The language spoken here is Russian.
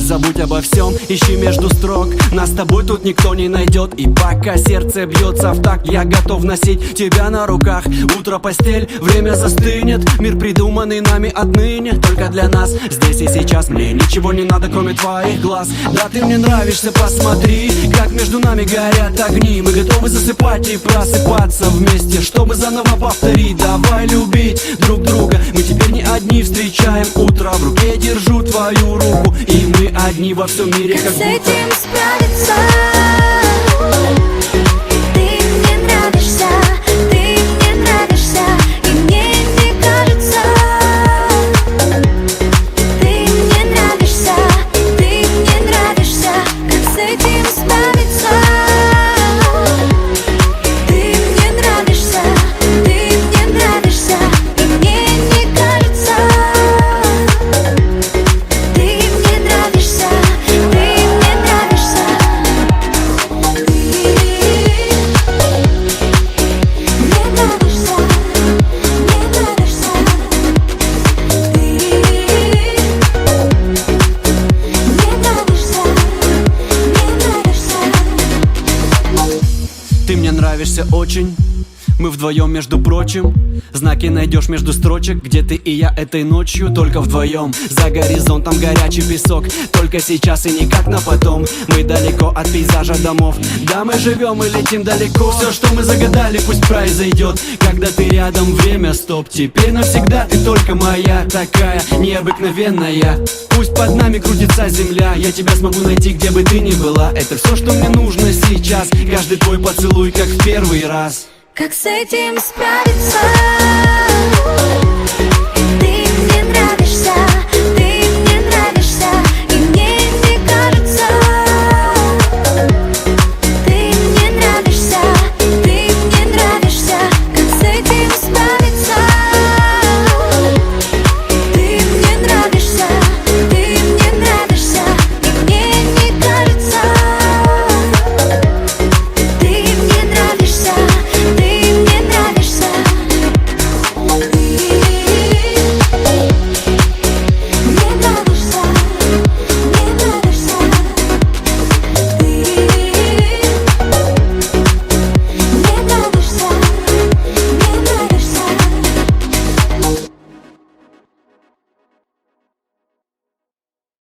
забудь обо всем, ищи между строк. Нас с тобой тут никто не найдет. И пока сердце бьется в такт, я готов носить тебя на руках. Утро, постель, время застынет. Мир, придуманный нами отныне, только для нас, здесь и сейчас. Мне ничего не надо, кроме твоих глаз. Да, ты мне нравишься, посмотри, как между нами горят огни. Мы готовы засыпать и просыпаться вместе, чтобы заново повторить. Давай любить друг друга, мы теперь не одни, встречаем утро. В руке держу твою руку, и мы одни во всем мире. Как с этим справиться? Ты мне нравишься, и мне не кажется. Ты мне нравишься, как с этим справиться? Ты мне нравишься, и мне не кажется. Ты мне нравишься, Ты мне нравишься очень. Мы вдвоем, между прочим. Знаки найдешь между строчек, где ты и я этой ночью, только вдвоем. За горизонтом горячий песок, только сейчас и никак на потом. Мы далеко от пейзажа домов. Да, мы живем и летим далеко. Все, что мы загадали, пусть произойдет. Когда ты рядом, время стоп. Теперь навсегда ты только моя, такая необыкновенная. Пусть под нами крутится земля, я тебя смогу найти, где бы ты ни была. Это все, что мне нужно сейчас. Каждый твой поцелуй, как в первый раз. как с этим справиться? Ты мне нравишься.